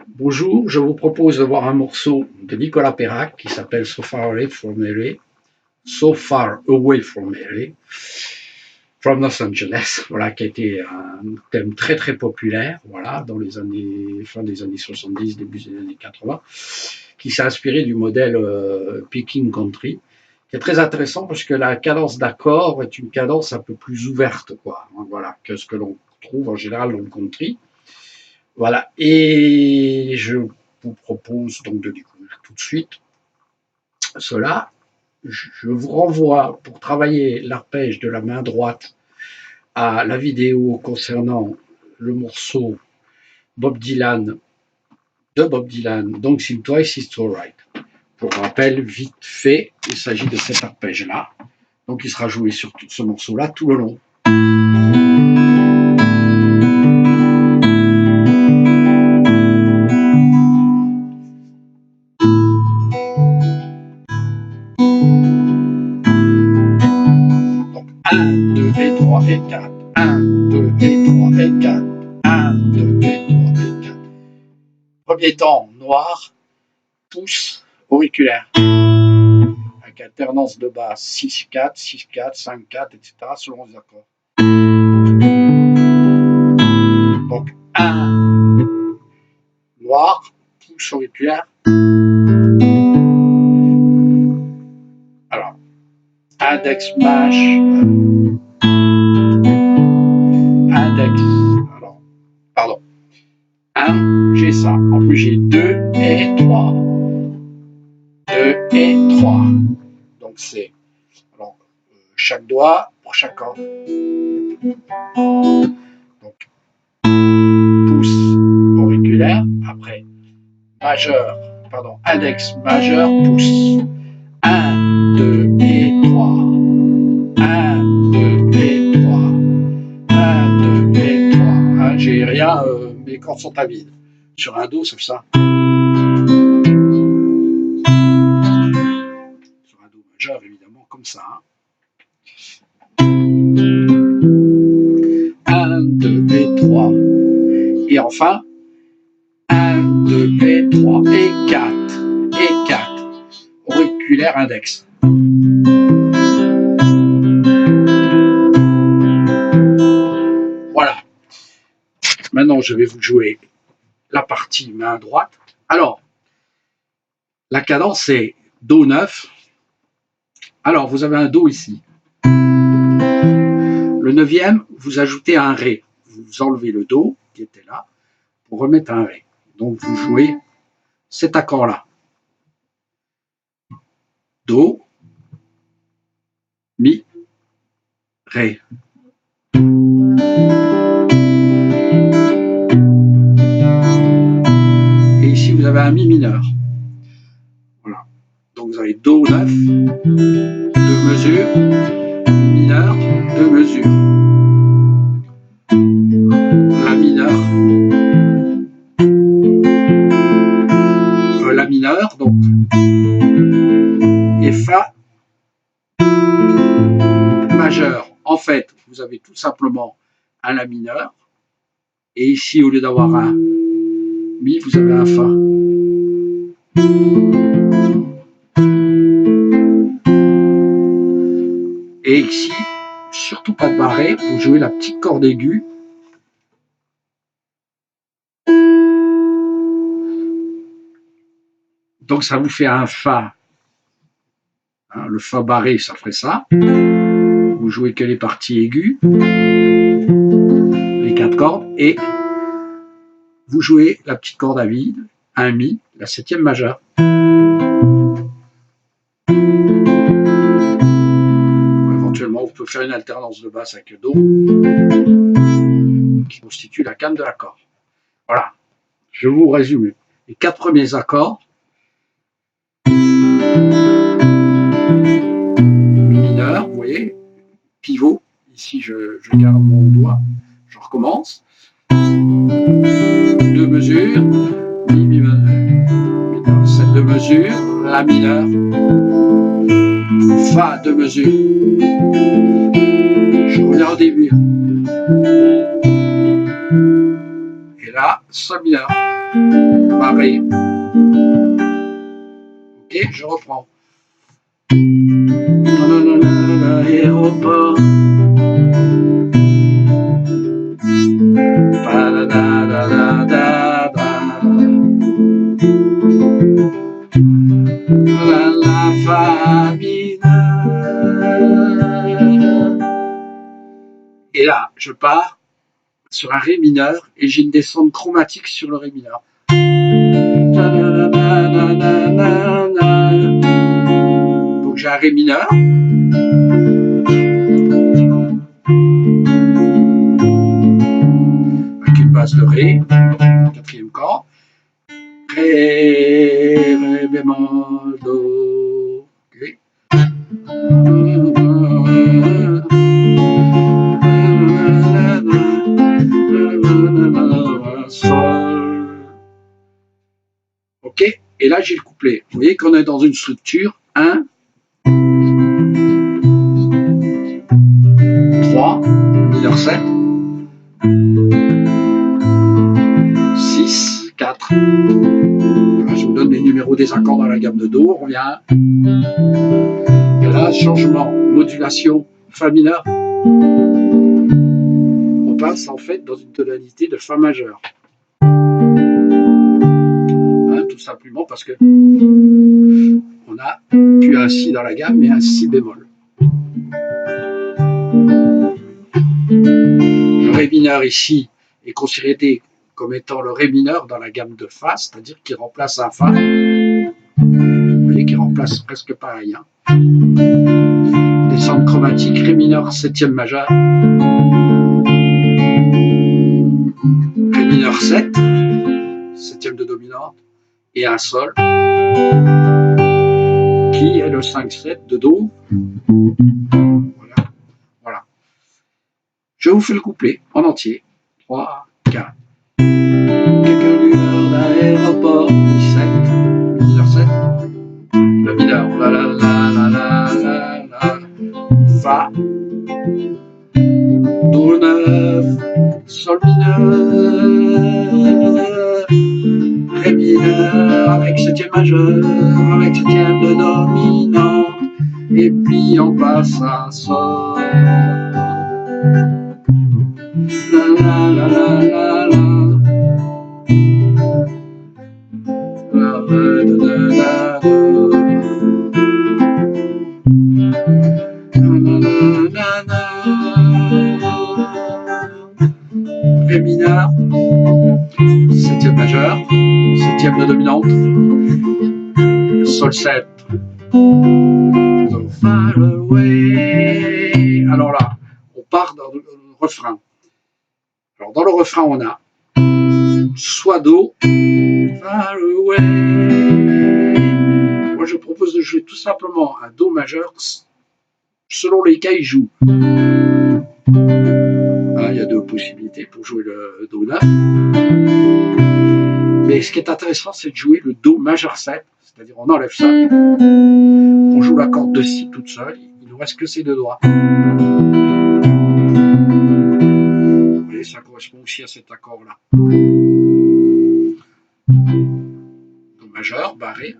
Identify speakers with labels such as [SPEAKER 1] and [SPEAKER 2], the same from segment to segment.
[SPEAKER 1] Bonjour, je vous propose de voir un morceau de Nicolas Perrac qui s'appelle So Far Away from LA, So Far Away from LA, from Los Angeles, voilà, qui a été un thème très très populaire, voilà, dans les années, fin des années 70, début des années 80, qui s'est inspiré du modèle Picking Country, qui est très intéressant parce que la cadence d'accord est une cadence un peu plus ouverte, quoi, voilà, que ce que l'on trouve en général dans le country. Voilà, et je vous propose donc de découvrir tout de suite cela. Je vous renvoie pour travailler l'arpège de la main droite à la vidéo concernant le morceau Bob Dylan, de Bob Dylan, donc Think Twice It's Alright. Pour rappel, vite fait, il s'agit de cet arpège-là. Donc il sera joué sur tout ce morceau-là tout le long. Donc 1, 2 et 3 et 4. 1, 2 et 3 et 4. 1, 2 et 3 et 4. Premier temps, noir, pouce, auriculaire. Avec alternance de basse 6-4, 6-4, 5-4, etc. selon les accords. Donc 1, noir, pouce, auriculaire. Alors, index, mash, index, alors, pardon. 1, j'ai ça. En plus, j'ai 2 et 3. 2 et 3. Donc, c'est alors, chaque doigt pour chaque corde. Donc, pouce auriculaire. Après, majeur, pardon, index, majeur, pouce. 1, 2 et 3. 1, 2 et 3. 1, 2 et 3. Hein, j'ai rien, mes cordes sont à vide. Sur un Do, c'est ça. Sur un Do majeur, évidemment, comme ça. Hein. 1, 2 et 3. Et enfin, 1, 2 et 3 et 4. Et 4. Auriculaire index. Voilà. Maintenant, je vais vous jouer la partie main droite. Alors, la cadence c'est Do 9. Alors, vous avez un Do ici. Le 9e, vous ajoutez un Ré. Vous enlevez le Do qui était là pour remettre un Ré. Donc, vous jouez cet accord-là. Do, Mi, Ré. Et ici, vous avez un Mi mineur. Voilà. Donc, vous avez Do 9, 2 mesures, Mi mineur, 2 mesures. La mineur. La mineur, donc. Et Fa majeur. En fait, vous avez tout simplement un La mineur. Et ici, au lieu d'avoir un Mi, vous avez un Fa. Et ici, surtout pas de barré, vous jouez la petite corde aiguë. Donc ça vous fait un Fa. Hein, le Fa barré, ça ferait ça. Vous jouez que les parties aiguës, les 4 cordes, et vous jouez la petite corde à vide, un Mi, la 7e majeure. Éventuellement, vous pouvez faire une alternance de basse avec le Do, qui constitue la canne de l'accord. Voilà, je vous résume les 4 premiers accords. Mi mineur, vous voyez, pivot. Ici, je garde mon doigt, je recommence. 2 mesures, Mi mineur, 7 2 mesures, La mineur, Fa 2 mesures. Je reviens au début. Et là, sol mineur. Barré. Ok, je reprends. Aéroport. La fa mineur. Et là, je pars sur un ré mineur et j'ai une descente chromatique sur le ré mineur. Donc j'ai un ré mineur. Avec une base de ré, quatrième corde. Ré, ré bémol, do. Okay. Sol. Ok, et là j'ai le couplet. Vous voyez qu'on est dans une structure 1, 3, mineur 7, 6, 4. Voilà, je vous donne les numéros des accords dans la gamme de Do. On revient. Et là, changement, modulation, Fa mineur. On passe en fait dans une tonalité de Fa majeur. Hein, tout simplement parce que on a plus un Si dans la gamme, mais un Si bémol. Le Ré mineur ici est considéré comme étant le Ré mineur dans la gamme de Fa, c'est-à-dire qu'il remplace un Fa. Vous voyez qu'il remplace presque pareil. Hein. Descente chromatique, Ré mineur, septième majeur. Ré mineur 7, septième de dominante, et un Sol, qui est le 5-7 de Do. Voilà. Voilà. Je vous fais le couplet en entier. 3, 4. Quelques lueurs d'aéroport, 17, mineur 7, le mineur, la la la la la la la, Fa, Do 9, Sol mineur, Ré mineur avec septième majeur, avec septième de dominant, et puis on passe à Sol. La la la la la la. Ré mineur, septième majeur, septième de dominante, Sol 7. So far away. Alors là, on part dans le refrain. Alors dans le refrain, on a soit Do, far away. Moi, je propose de jouer tout simplement un Do majeur. Selon les cas, il joue. Hein, il y a deux possibilités pour jouer le Do 9. Mais ce qui est intéressant, c'est de jouer le Do majeur 7. C'est-à-dire, on enlève ça. On joue la corde de Si toute seule. Il ne nous reste que ces deux doigts. Vous voyez, ça correspond aussi à cet accord-là. Do majeur, barré.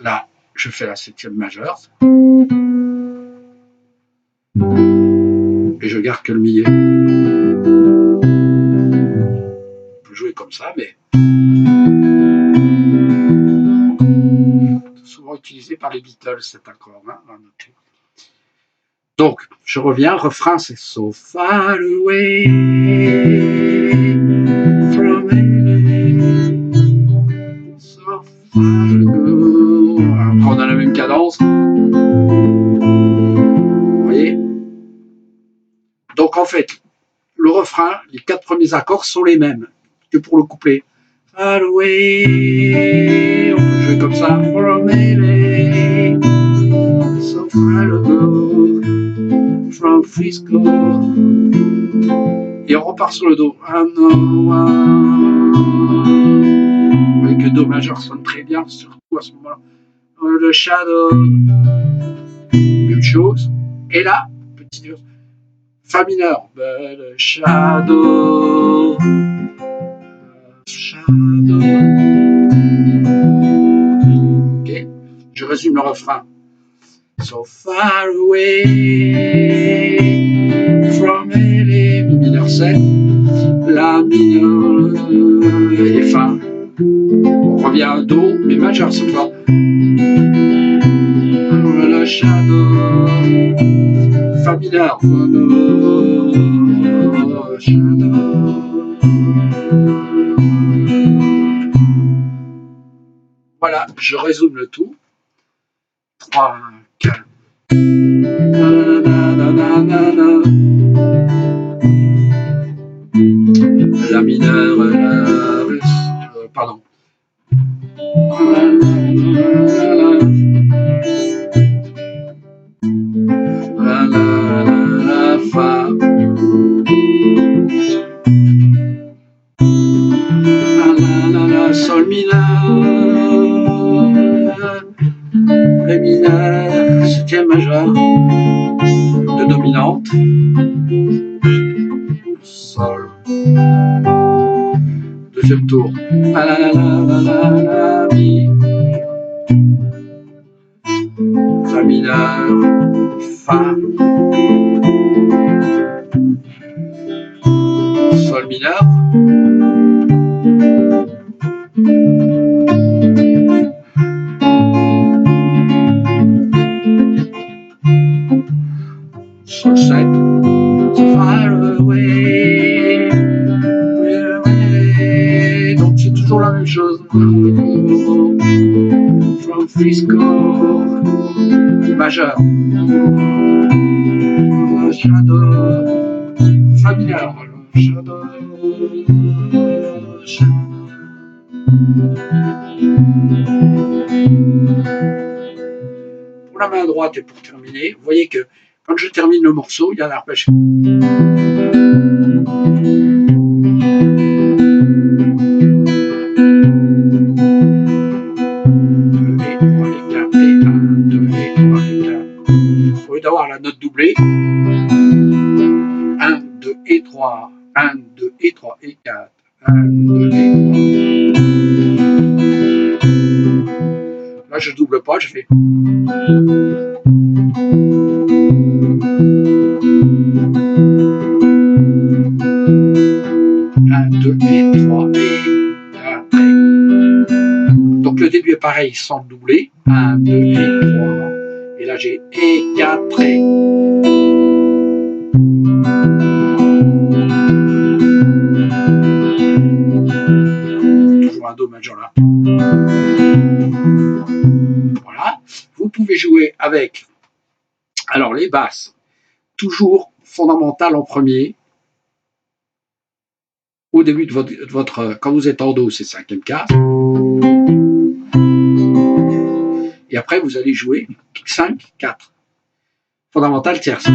[SPEAKER 1] Là, je fais la septième majeure. Et je garde que le milieu. On peut jouer comme ça, mais c'est souvent utilisé par les Beatles, cet accord. Hein. Donc, je reviens. Refrain, c'est So far away from me, so far ago. Après, on a la même cadence. Vous voyez? Donc, en fait, le refrain, les 4 premiers accords sont les mêmes que pour le couplet. Far away, on peut jouer comme ça. From LA, so far ago, from Frisco. Et on repart sur le Do. Vous voyez que Do majeur sonne très bien, surtout à ce moment-là. Le Shadow, même chose. Et là, petite Fa mineur, but a shadow, shadow. Ok, je résume le refrain. So far away from LA, mi mineur 7, la mineur et fa. On revient à do, mais majeur cette fois. La shadow, fa mineur, shadow. Voilà, je résume le tout. 3, 4. La mineure, pardon. La fa. La sol mineur. Ré mineur, septième majeur de dominante, sol, deuxième tour, la mi, fa mineur, fa, sol mineur, sol 7, so far away, donc c'est toujours la même chose. From Frisco, majeur, shadow, fa mineur, shadow, shadow. Pour la main droite et pour terminer, vous voyez que quand je termine le morceau, il y a un arpège. Au lieu d'avoir la note doublée, 1, 2 et 3, 1, 2 et 3 et 4, 1, 2 et 3. Là, je double pas, je fais. 1, 2 et 3 et 4. Donc le début est pareil sans doubler. 1, 2 et 3. Et là j'ai et 4 et. Toujours un do majeur là. Voilà. Vous pouvez jouer avec, alors les basses, toujours fondamentales en premier. Au début de votre quand vous êtes en do, c'est cinquième quart. Et après, vous allez jouer 5, 4. Fondamentale tierce. Do,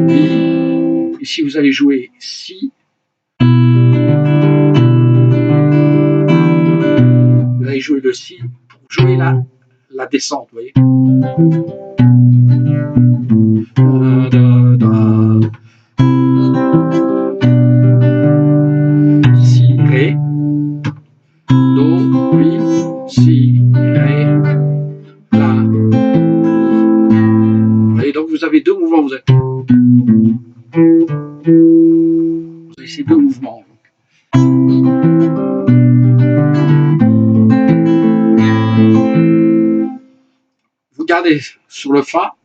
[SPEAKER 1] mi. Ici, vous allez jouer si. Vous allez jouer le si pour jouer la descente, vous voyez. Si, ré. Do, mi, si, ré, la. Et donc vous avez deux mouvements, vous avez ces deux mouvements. Vous gardez sur le fa.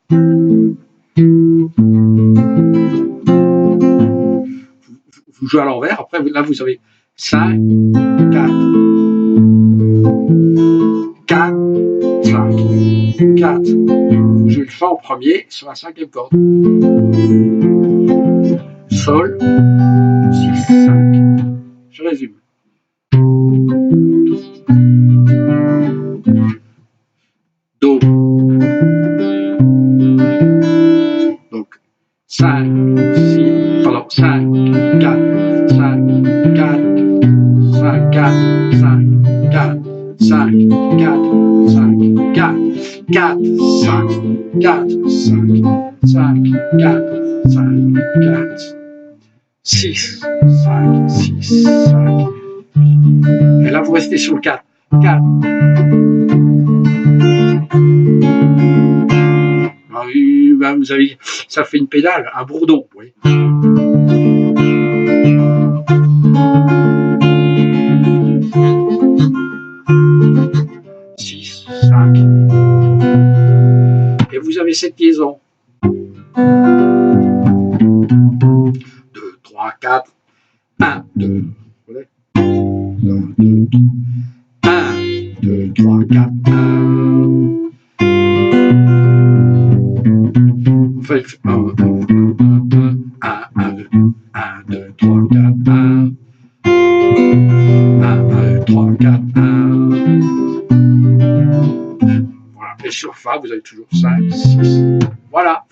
[SPEAKER 1] Vous jouez à l'envers, après là vous avez 5, 4. 4, 5, 4. Vous jouez le fa en premier sur la cinquième corde. Sol, 6, 5. Je résume. Do. Donc 5, 6, pardon, 5, 4, 5, 4, 5, 4, 5, 4, 5, 4, 5, 4, 4, 5, 4, 5, 5. 4, 5, 4, 6, 5, 6, 5. Et là, vous restez sur le 4. 4. Ah oui, ben vous avez, ça fait une pédale, un bourdon. Oui. Et vous avez cette liaison. 2, 3, 4, 1, 2. 1, 2, 1, 2, 3, 4, 1. Vous faites 1, 2, 1, 2, 1, 2, 3, 4, 1. 1, 2, 3, 4, 1. Voilà. Et sur Fa, vous avez toujours 5, 6. Voilà.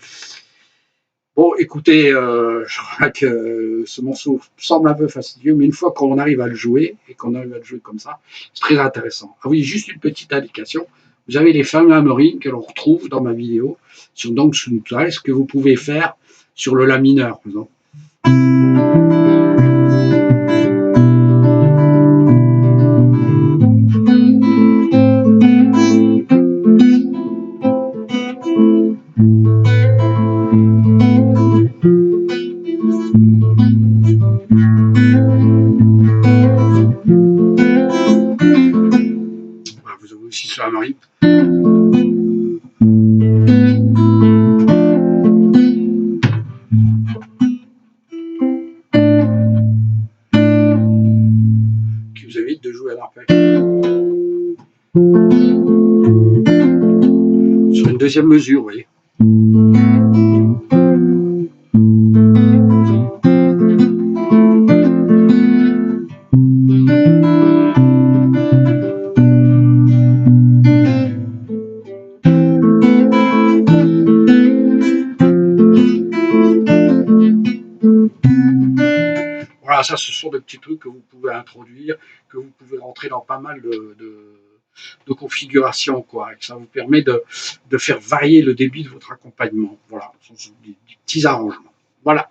[SPEAKER 1] Bon, écoutez, je crois que ce morceau semble un peu fastidieux, mais une fois qu'on arrive à le jouer, et qu'on arrive à le jouer comme ça, c'est très intéressant. Ah oui, juste une petite indication. Vous avez les fameux hammerings que l'on retrouve dans ma vidéo sur donc ce que vous pouvez faire sur le La mineur, par exemple. Vous avez aussi sur Hammerling. Qui vous évite de jouer à l'arpège. Sur une deuxième mesure, vous voyez. Voilà, ça, ce sont des petits trucs que vous pouvez introduire, que vous pouvez rentrer dans pas mal de configurations, quoi. Et que ça vous permet de faire varier le débit de votre accompagnement. Voilà, ce sont des petits arrangements. Voilà.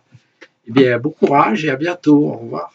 [SPEAKER 1] Eh bien, bon courage et à bientôt. Au revoir.